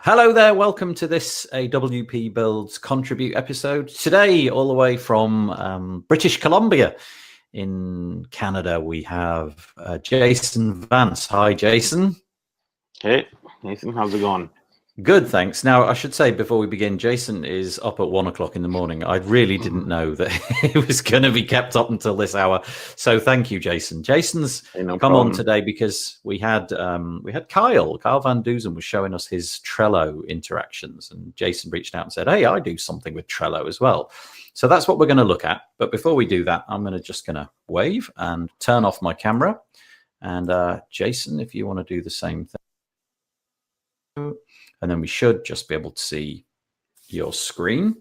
Hello there, welcome to this AWP Builds Contribute episode. Today, all the way from British Columbia in Canada, we have Jason Vance. Hi, Jason. Hey, Nathan, how's it going? Good, thanks. Now, I should say before we begin, Jason is up at 1 o'clock in the morning. I really didn't know that it was going to be kept up until this hour. So thank you, Jason. Jason's come on today because we had Kyle Van Dusen was showing us his Trello interactions, and Jason reached out and said, hey, I do something with Trello as well. So that's what we're going to look at. But before we do that, I'm just going to wave and turn off my camera. And Jason, if you want to do the same thing. And then we should just be able to see your screen.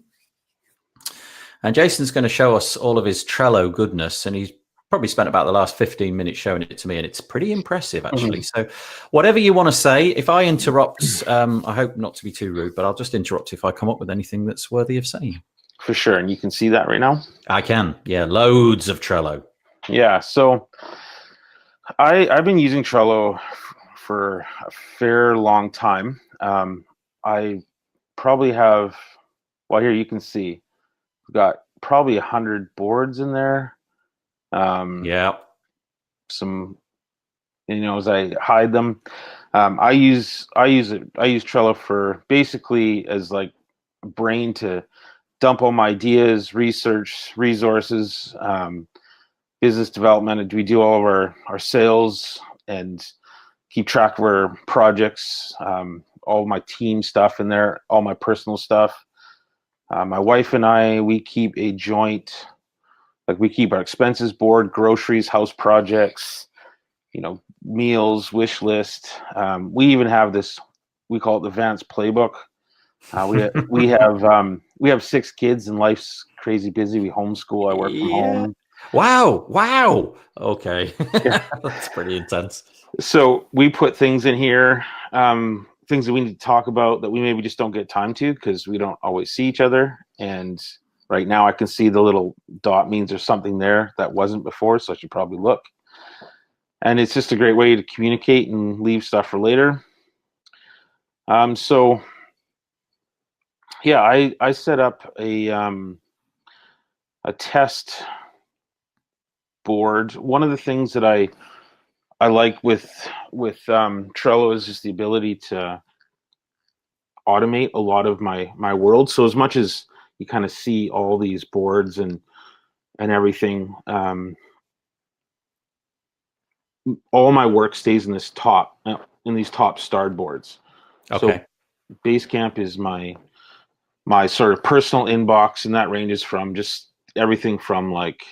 And Jason's going to show us all of his Trello goodness. And he's probably spent about the last 15 minutes showing it to me. And it's pretty impressive, actually. So whatever you want to say, if I interrupt, I hope not to be too rude, but I'll just interrupt if I come up with anything that's worthy of saying. For sure. And you can see that right now? I can. Yeah, loads of Trello. Yeah. So I've been using Trello for a fair long time. I probably have, well, here you can see, we've got probably 100 boards in there. Yeah. Some, as I hide them, I use Trello for basically as like a brain to dump all my ideas, research, resources, business development. We do all of our sales and keep track of our projects, all my team stuff in there, all my personal stuff. My wife and I, we keep a joint, like we keep our expenses board, groceries, house projects, meals, wish list. We even have this, we call it the Vance playbook. We have 6 kids and life's crazy busy. We homeschool. I work from home. Wow. Okay. Yeah. That's pretty intense. So we put things in here, things that we need to talk about that we maybe just don't get time to because we don't always see each other. And right now I can see the little dot means there's something there that wasn't before, so I should probably look. And it's just a great way to communicate and leave stuff for later. So yeah, I set up a test board. One of the things that I like with Trello is just the ability to automate a lot of my world. So as much as you kind of see all these boards and everything, all my work stays in these top starred boards. Okay. So Basecamp is my sort of personal inbox, and that ranges from just everything from like,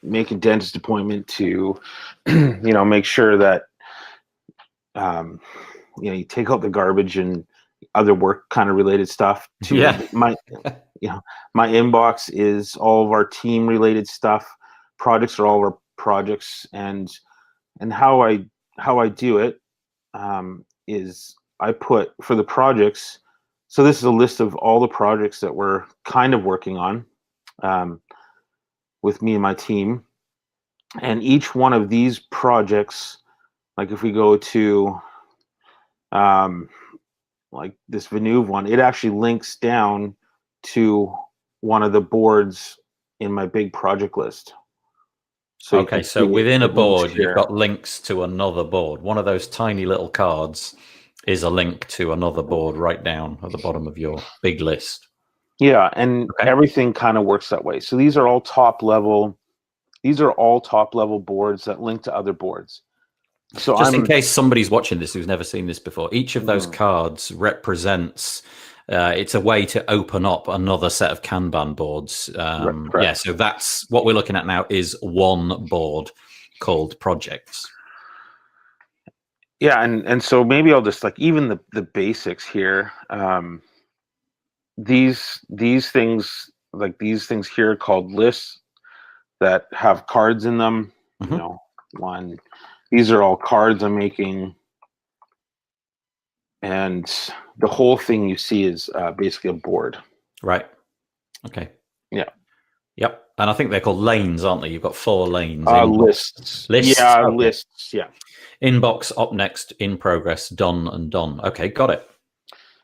make a dentist appointment to, make sure that, you take out the garbage and other work kind of related stuff to my inbox is all of our team related stuff. Projects are all of our projects, and how I do it is I put for the projects. So this is a list of all the projects that we're kind of working on, with me and my team. And each one of these projects, like if we go to like this Venuve one, it actually links down to one of the boards in my big project list. So okay, so within a board, you've got links to another board. One of those tiny little cards is a link to another board right down at the bottom of your big list. Yeah, and everything kind of works that way. So these are all top level boards that link to other boards. So just in case somebody's watching this who's never seen this before, each of those cards represents, it's a way to open up another set of Kanban boards. Yeah, so that's what we're looking at now is one board called projects. Yeah, and so maybe I'll just like even the basics here. These things, like these things here are called lists that have cards in them. These are all cards I'm making, and the whole thing you see is basically a board. Right. Okay. Yeah. Yep. And I think they're called lanes, aren't they? You've got 4 lanes. Lists. Yeah, okay. lists. Yeah. Inbox, up next, in progress, done, and done. Okay, got it.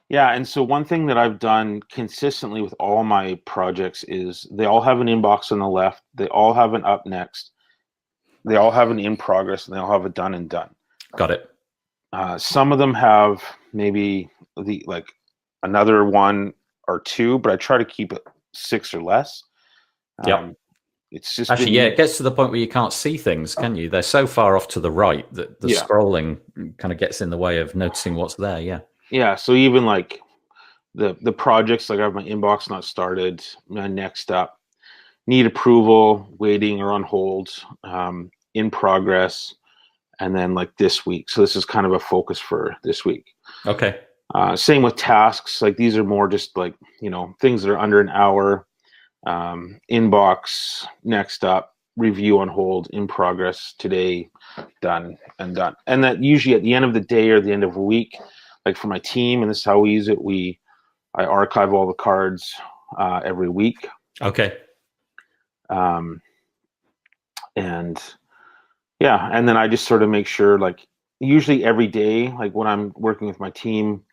Yeah, and so one thing that I've done consistently with all my projects is they all have an inbox on the left, they all have an up next, they all have an in progress, and they all have a done and done. Got it. Some of them have maybe another one or two, but I try to keep it 6 or less. Yep. It's just actually, yeah, it gets to the point where you can't see things, can you? They're so far off to the right that the scrolling kind of gets in the way of noticing what's there. Yeah. Yeah. So even like the projects, like I have my inbox not started, my next up, need approval, waiting or on hold, in progress, and then like this week. So this is kind of a focus for this week. Okay. Same with tasks. Like these are more just like, things that are under an hour. Inbox, next up, review on hold, in progress, today, done and done. And that usually at the end of the day or the end of a week, like for my team, and this is how we use it, I archive all the cards every week. Okay. And yeah, and then I just sort of make sure, like usually every day, like when I'm working with my team,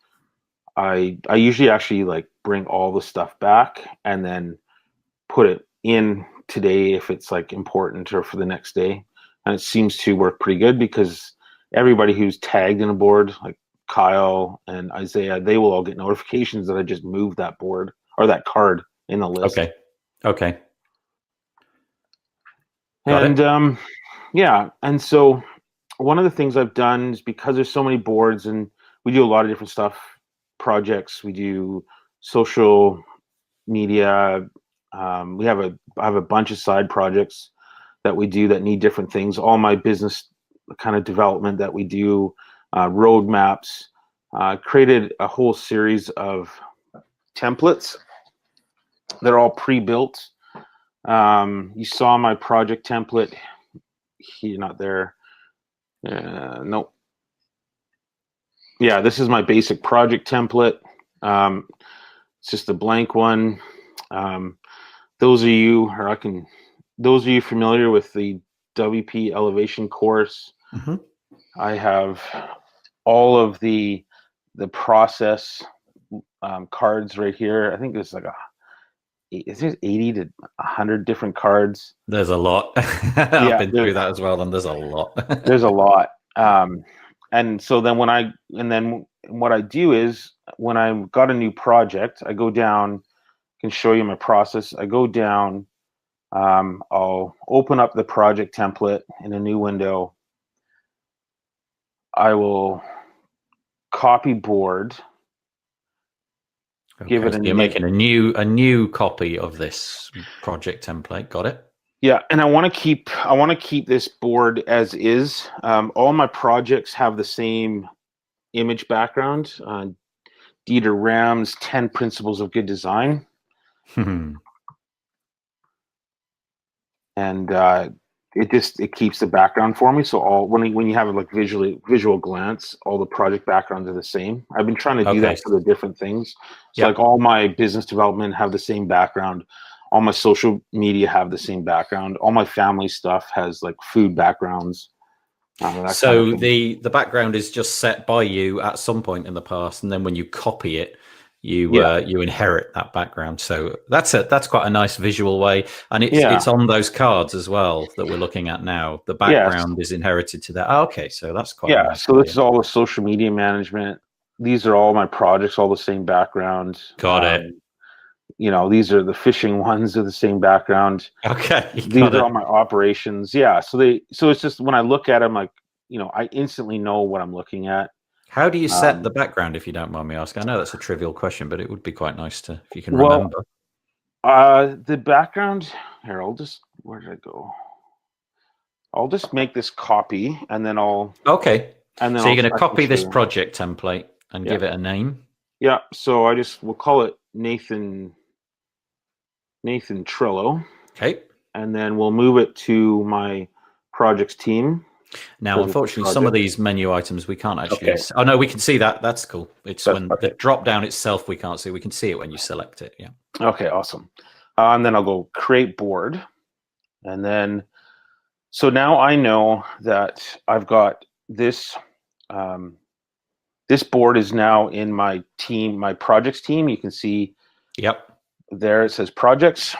I usually actually like bring all the stuff back and then put it in today if it's like important or for the next day. And it seems to work pretty good because everybody who's tagged in a board, like Kyle and Isaiah, they will all get notifications that I just moved that board or that card in the list. Okay. And yeah, and so one of the things I've done is, because there's so many boards and we do a lot of different stuff, projects, we do social media, I have a bunch of side projects that we do that need different things. All my business kind of development that we do, roadmaps, created a whole series of templates. They're all pre-built. You saw my project template. You're not there. Nope. Yeah, this is my basic project template. It's just a blank one. Those of you familiar with the WP Elevation course, I have all of the process cards right here. I think there's like is there 80 to 100 different cards? There's a lot. I've been through that as well, and there's a lot. There's a lot. And so then what I do is, when I've got a new project, I go down, can show you my process. I go down, I'll open up the project template in a new window. I will copy board. Okay, give it so you're making a new copy of this project template. Got it? Yeah, and I want to keep this board as is. All my projects have the same image background. Dieter Ram's 10 Principles of Good Design. And it keeps the background for me. So when you have like visual glance, all the project backgrounds are the same. I've been trying to do that for the different things. So like all my business development have the same background. All my social media have the same background. All my family stuff has like food backgrounds. So the background is just set by you at some point in the past, and then when you copy it, you inherit that background. So that's quite a nice visual way, and it's on those cards as well that we're looking at now. The background is inherited to that. Oh, okay, so that's quite nice. So this is all the social media management. These are all my projects, all the same background. Got it. These are the fishing ones of the same background. Okay. These are all my operations. Yeah. So it's just, when I look at them, like, I instantly know what I'm looking at. How do you set the background, if you don't mind me asking? I know that's a trivial question, but it would be quite nice if you can remember. The background here, where did I go? I'll just make this copy, and then Okay. And then so you're going to copy this project template and give it a name? Yeah. So we'll call it Nathan Trello. Okay. And then we'll move it to my projects team. Now, unfortunately, some of these menu items we can't actually. Oh no, we can see that. That's cool. It's when the drop down itself we can't see. We can see it when you select it. Yeah. Okay. Awesome. And then I'll go create board, and then so now I know that I've got this this board is now in my team, my projects team. You can see there it says projects.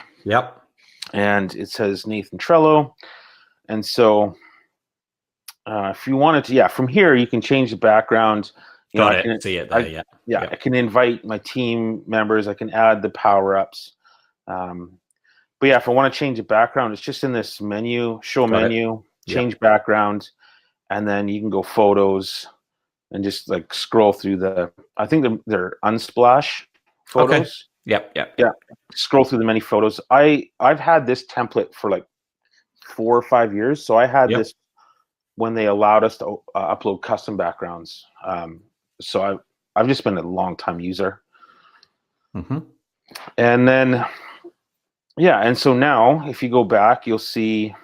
And it says Nathan Trello. And so if you wanted to, from here, you can change the background. I can see it there, I can invite my team members. I can add the power-ups. But yeah, if I want to change the background, it's just in this menu, menu, change background, and then you can go photos and just like scroll through I think they're unsplash photos. Okay. Scroll through the many photos. I've had this template for like 4 or 5 years. So I had this when they allowed us to upload custom backgrounds. So I've just been a long time user. And then, and so now if you go back, you'll see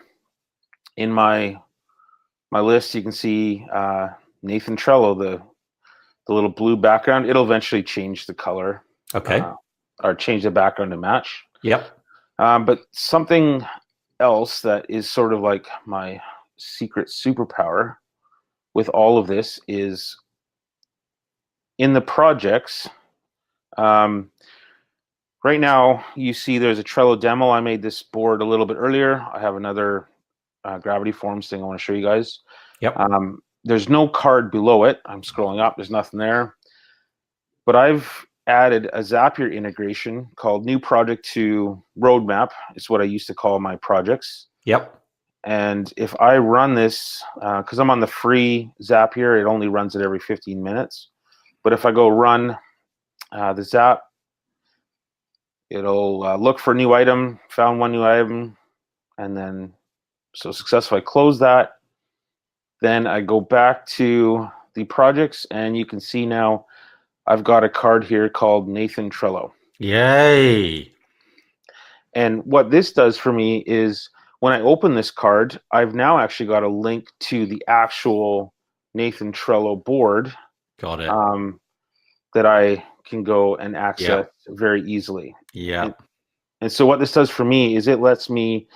in my list, you can see Nathan Trello, the little blue background. It'll eventually change the color. Okay. Or change the background to match. But something else that is sort of like my secret superpower with all of this is in the projects. Right now, you see there's a Trello demo. I made this board a little bit earlier. I have another Gravity Forms thing I want to show you guys. There's no card below it. I'm scrolling up. There's nothing there. But I've added a Zapier integration called New Project to Roadmap. It's what I used to call my projects. And if I run this, because I'm on the free Zapier, it only runs it every 15 minutes. But if I go run the Zap, it'll look for a new item, found one new item, and then so successful. I close that. Then I go back to the projects, and you can see now I've got a card here called Nathan Trello. Yay! And what this does for me is when I open this card, I've now actually got a link to the actual Nathan Trello board. Got it. That I can go and access very easily. And so what this does for me is it lets me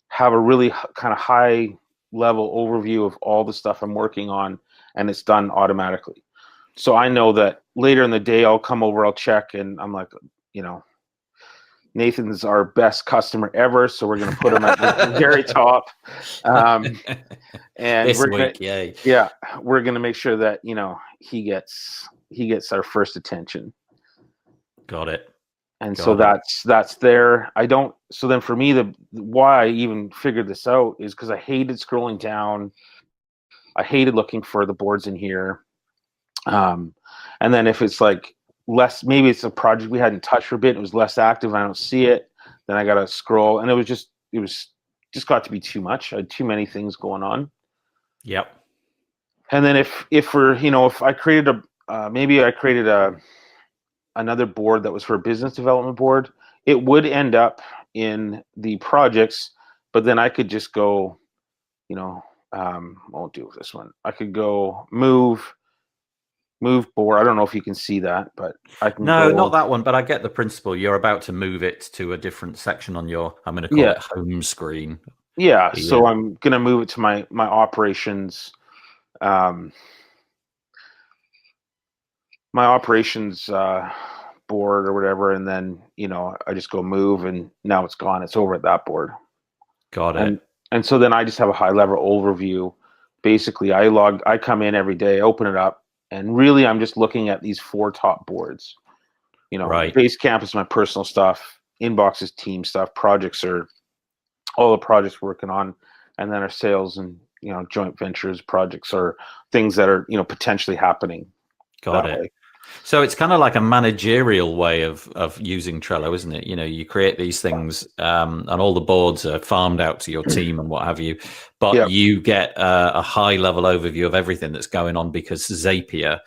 have a really kind of high level overview of all the stuff I'm working on, and it's done automatically. So I know that later in the day, I'll come over, I'll check, and I'm like, Nathan's our best customer ever, so we're going to put him at the very top. And this we're week, we're going to make sure that he gets our first attention. Got it. And so that's there. So then for me, why I even figured this out is because I hated scrolling down. I hated looking for the boards in here. And then if it's like less, maybe it's a project we hadn't touched for a bit, it was less active, I don't see it, then I got to scroll. And it was just got to be too much. I had too many things going on. And then if I created maybe I created another board that was for a business development board, it would end up in the projects, but then I could just go, won't do this one. I could go move board. I don't know if you can see that, but I can. No, not that one, but I get the principle. You're about to move it to a different section on your, I'm going to call it home screen. So I'm going to move it to my operations. My operations board or whatever, and then I just go move, and now it's gone. It's over at that board. Got it. And so then I just have a high level overview. Basically, I come in every day, open it up, and really I'm just looking at these 4 top boards. Basecamp is my personal stuff, inbox is team stuff, projects are all the projects we're working on, and then our sales and joint ventures projects are things that are potentially happening. Got it. Way. So it's kind of like a managerial way of using Trello, isn't it? You create these things and all the boards are farmed out to your team and what have you, but you get a high level overview of everything that's going on because Zapier,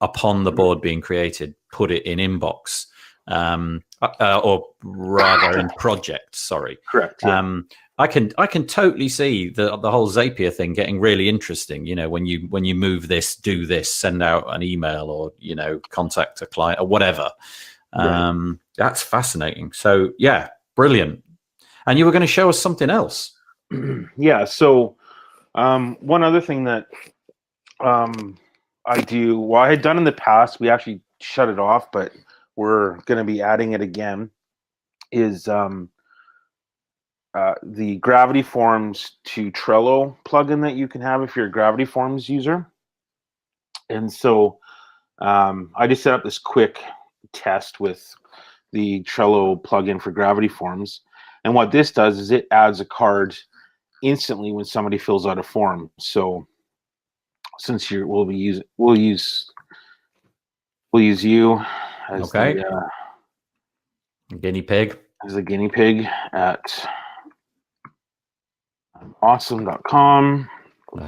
upon the board being created, put it in inbox or rather in projects. Sorry. Correct. Yeah. I can totally see the whole Zapier thing getting really interesting. When you move this, do this, send out an email, or contact a client or whatever. Right. That's fascinating. So yeah, brilliant. And you were going to show us something else. Yeah. So one other thing that I do. Well, I had done in the past. We actually shut it off, but we're going to be adding it again. Is the Gravity Forms to Trello plugin that you can have if you're a Gravity Forms user. And so I just set up this quick test with the Trello plugin for Gravity Forms. And what this does is it adds a card instantly when somebody fills out a form. So since we'll use you as the guinea pig. As a guinea pig at awesome.com. What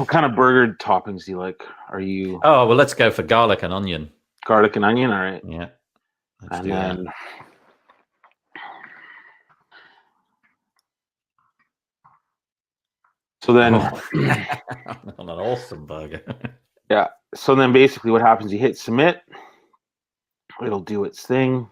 kind of burger toppings do you like? Are you? Oh, well, let's go for garlic and onion. Garlic and onion, all right. Yeah. And then on an awesome burger. Yeah. So then basically what happens, you hit submit. It'll do its thing.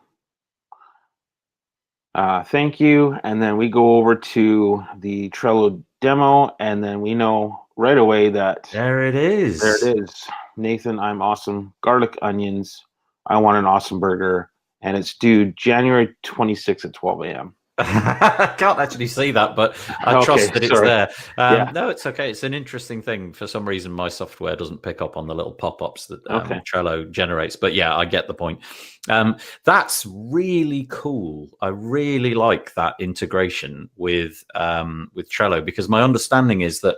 Thank you. And then we go over to the Trello demo, and then we know right away that there it is. There it is. Nathan, I'm awesome. Garlic onions. I want an awesome burger. And it's due January 26th at 12 a.m. I can't actually see that, but I trust that it's there. No, it's okay. It's an interesting thing. For some reason, my software doesn't pick up on the little pop-ups that Trello generates. But yeah, I get the point. That's really cool. I really like that integration with Trello, because my understanding is that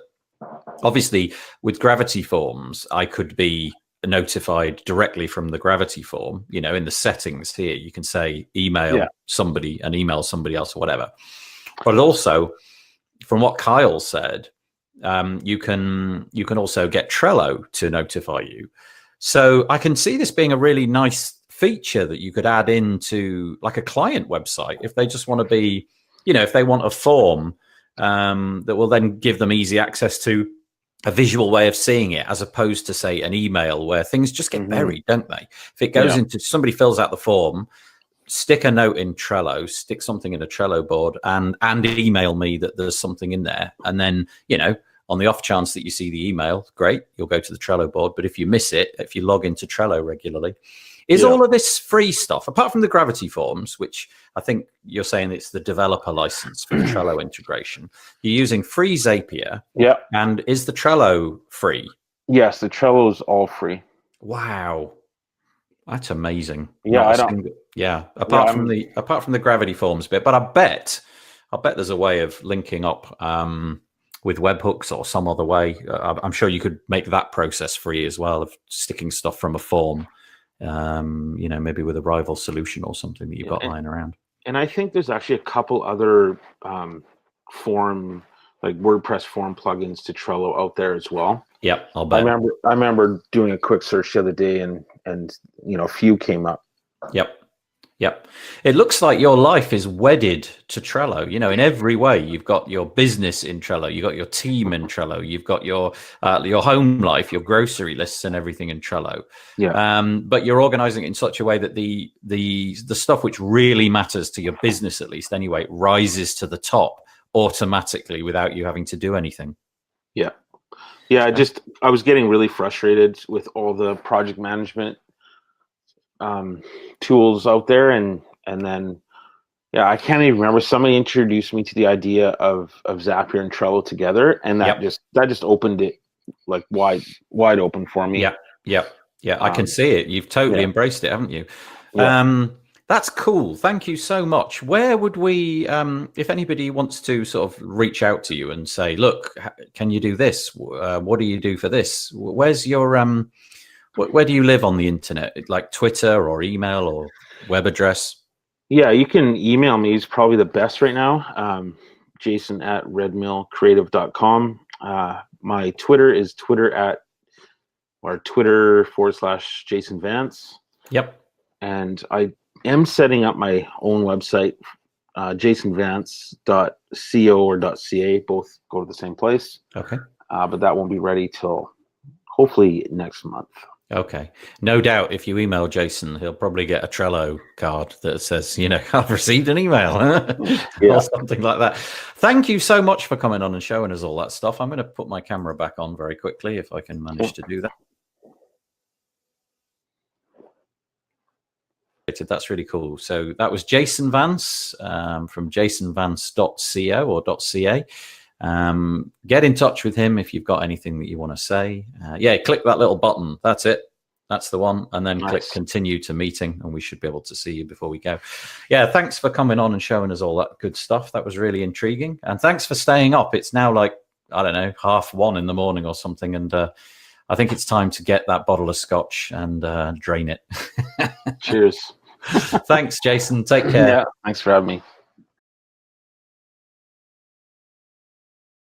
obviously with Gravity Forms, I could be notified directly from the Gravity form. In the settings here, you can say email somebody and email somebody else or whatever. But also, from what Kyle said, you can also get Trello to notify you. So I can see this being a really nice feature that you could add into like a client website if they just want to be, if they want a form that will then give them easy access to a visual way of seeing it, as opposed to, say, an email where things just get buried, don't they? If it goes into, somebody fills out the form, stick a note in Trello, stick something in a Trello board, and email me that there's something in there. And then, on the off chance that you see the email, great, you'll go to the Trello board. But if you miss it, if you log into Trello regularly, is all of this free stuff, apart from the Gravity Forms, which I think you're saying it's the developer license for the Trello integration. You're using free Zapier. Yeah. And is the Trello free? Yes, the Trello is all free. Wow. That's amazing. Yeah, apart from the Gravity Forms bit, but I bet there's a way of linking up with webhooks or some other way. I'm sure you could make that process free as well, of sticking stuff from a form. Maybe with a rival solution or something that you've got lying around. And I think there's actually a couple other form, like WordPress form plugins to Trello out there as well. Yep, I'll bet. I remember doing a quick search the other day, and a few came up. Yep. It looks like your life is wedded to Trello, in every way. You've got your business in Trello, you've got your team in Trello, you've got your home life, your grocery lists and everything in Trello. Yeah. But you're organizing it in such a way that the stuff which really matters to your business, at least anyway, rises to the top automatically without you having to do anything. Yeah. Yeah. I was getting really frustrated with all the project management tools out there, and then I can't even remember, somebody introduced me to the idea of Zapier and Trello together, and that just opened it like wide open for me. Yeah, I can see it. You've totally embraced it, haven't you? That's cool. Thank you so much. Where would we, if anybody wants to sort of reach out to you and say, look, can you do this? What do you do for this? Where's your where do you live on the internet? Like Twitter or email or web address? Yeah, you can email me. It's probably the best right now. Jason@redmillcreative.com. My Twitter is Twitter/Jason Vance. Yep. And I am setting up my own website, jasonvance.co or .ca. Both go to the same place. Okay. But that won't be ready till hopefully next month. Okay. No doubt if you email Jason, he'll probably get a Trello card that says, I've received an email or something like that. Thank you so much for coming on and showing us all that stuff. I'm going to put my camera back on very quickly if I can manage to do that. That's really cool. So that was Jason Vance from jasonvance.co or .ca. Get in touch with him if you've got anything that you want to say. Click that little button. That's it. That's the one. And then click continue to meeting, and we should be able to see you before we go. Yeah, thanks for coming on and showing us all that good stuff. That was really intriguing. And thanks for staying up. It's now like, I don't know, 1:30 in the morning or something. And I think it's time to get that bottle of scotch and drain it. Cheers. Thanks, Jason. Take care. Yeah, thanks for having me.